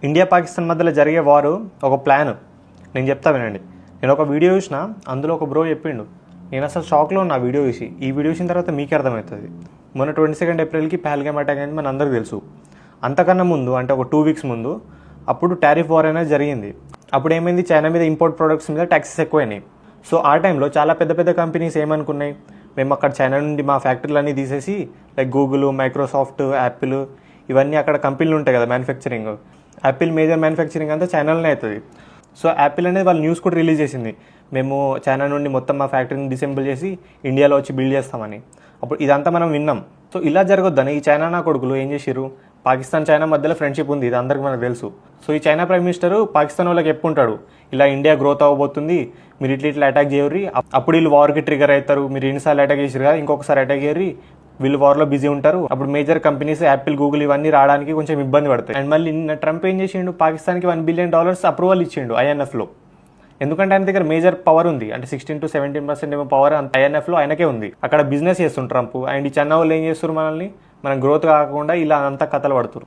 India Pakistan మధ్యలో జరిగే వారు ఒక ప్లాన్. నేను చెప్తా వినండి. నేను ఒక వీడియో చూసిన, అందులో ఒక బ్రో చెప్పిండు. నేను అసలు షాక్లో ఉన్న వీడియో చూసి. ఈ వీడియో చూసిన తర్వాత మీకే అర్థమవుతుంది. మొన్న 22 ఏప్రిల్కి పహల్గామ్ అటాక్ అనేది మన అందరికీ తెలుసు. అంతకన్నా ముందు అంటే ఒక 2 వీక్స్ ముందు అప్పుడు టారిఫ్ వార్ అనేది జరిగింది. అప్పుడు ఏమైంది, చైనా మీద ఇంపోర్ట్ ప్రొడక్ట్స్ మీద ట్యాక్సెస్ ఎక్కువైనాయి. సో ఆ టైంలో చాలా పెద్ద పెద్ద కంపెనీస్ ఏమనుకున్నాయి, మేము అక్కడ చైనా నుండి మా ఫ్యాక్టరీలన్నీ తీసేసి లైక్ గూగుల్, మైక్రోసాఫ్ట్, యాపిల్ ఇవన్నీ అక్కడ కంపెనీలు ఉంటాయి కదా మ్యానుఫ్యాక్చరింగ్. యాపిల్ మేజర్ మ్యానుఫ్యాక్చరింగ్ అంతా చైనాలోనే అవుతుంది. సో యాపిల్ అనేది వాళ్ళు న్యూస్ కూడా రిలీజ్ చేసింది, మేము చైనా నుండి మొత్తం మా ఫ్యాక్టరీని డిసెంబుల్ చేసి ఇండియాలో వచ్చి బిల్డ్ చేస్తామని. అప్పుడు ఇదంతా మనం విన్నాం. సో ఇలా జరగొద్దని ఈ చైనా నా కొడుకులు ఏం చేసిరు, పాకిస్తాన్ చైనా మధ్యలో ఫ్రెండ్షిప్ ఉంది, ఇది అందరికీ మనకు తెలుసు. సో ఈ చైనా ప్రైమ్ మినిస్టర్ పాకిస్తాన్ వాళ్ళకి చెప్పుకుంటాడు, ఇలా ఇండియా గ్రోత్ అవ్వబోతుంది, మీరు ఇట్లా అటాక్ చేయర్రి, అప్పుడు వీళ్ళు వార్కి ట్రిగర్ అవుతారు, మీరు ఎన్నిసార్లు అటాక్ చేసారు కదా ఇంకొకసారి అటాక్ చేయర్రి, వీళ్ళు వార్లో బిజీ ఉంటారు, అప్పుడు మేజర్ కంపెనీస్ యాపిల్, గూగుల్ ఇవన్నీ రావడానికి కొంచెం ఇబ్బంది పడతాయి. అండ్ మళ్ళీ నిన్న ట్రంప్ ఏం చేసిండు, పాకిస్తాన్కి $1 బిలియన్ అప్రూవల్ ఇచ్చిండు INFలో. ఎందుకంటే ఆయన దగ్గర మేజర్ పవర్ ఉంది, అంటే 16 to 17% ఏమో పవర్ INFలో ఆయనకే ఉంది. అక్కడ బిజినెస్ చేస్తుండ్రు ట్రంప్. అండ్ ఈ చైనా వాళ్ళు ఏం చేస్తారు, మనం గ్రోత్ కాకుండా ఇలా అంతా కథలు పడుతున్నారు.